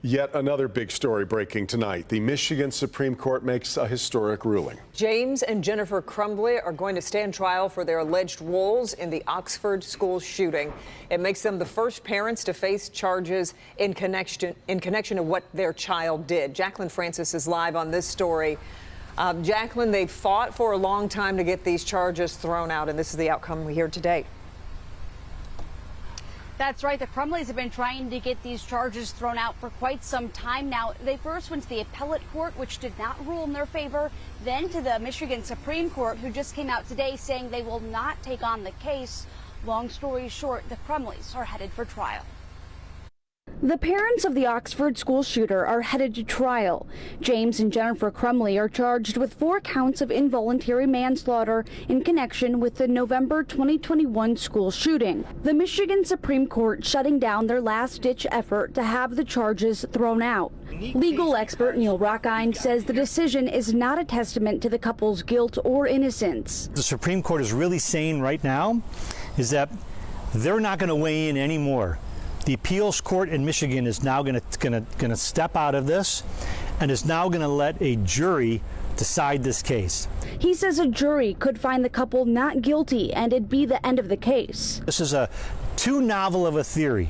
Yet another big story breaking tonight. The Michigan Supreme Court makes a historic ruling. James and Jennifer Crumbley are going to stand trial for their alleged roles in the Oxford school shooting. It makes them the first parents to face charges in connection to what their child did. Jacqueline Francis is live on this story. Jacqueline, they fought for a long time to get these charges thrown out, and this is the outcome we hear today. That's right. The Crumbleys have been trying to get these charges thrown out for quite some time now. They first went to the appellate court, which did not rule in their favor, then to the Michigan Supreme Court, who just came out today saying they will not take on the case. Long story short, the Crumbleys are headed for trial. The parents of the Oxford school shooter are headed to trial. James and Jennifer Crumbley are charged with 4 counts of involuntary manslaughter in connection with the November 2021 school shooting. The Michigan Supreme Court shutting down their last-ditch effort to have the charges thrown out. Legal expert Neil Rockine says the decision is not a testament to the couple's guilt or innocence. The Supreme Court is really saying right now is that they're not going to weigh in anymore. The appeals court in Michigan is now going to step out of this and is now going to let a jury decide this case. He says a jury could find the couple not guilty and it'd be the end of the case. This is too novel of a theory.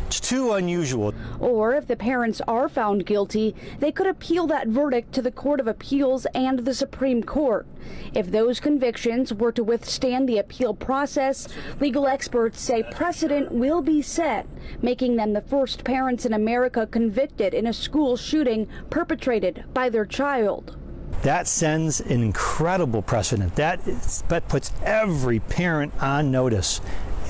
It's too unusual. Or if the parents are found guilty, they could appeal that verdict to the Court of Appeals and the Supreme Court. If those convictions were to withstand the appeal process, legal experts say precedent will be set, making them the first parents in America convicted in a school shooting perpetrated by their child. That sends an incredible precedent. That puts every parent on notice.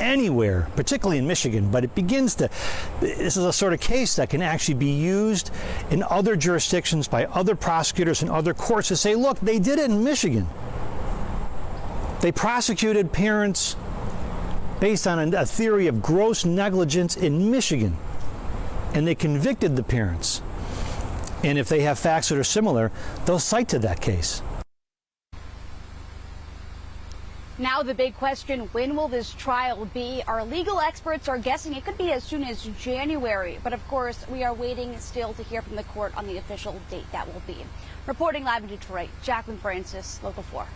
Anywhere, particularly in Michigan, but this is a sort of case that can actually be used in other jurisdictions by other prosecutors and other courts to say, look, they did it in Michigan. They prosecuted parents based on a theory of gross negligence in Michigan, and they convicted the parents. And if they have facts that are similar, they'll cite to that case. Now the big question, when will this trial be? Our legal experts are guessing it could be as soon as January. But of course, we are waiting still to hear from the court on the official date that will be. Reporting live in Detroit, Jacqueline Francis, Local 4.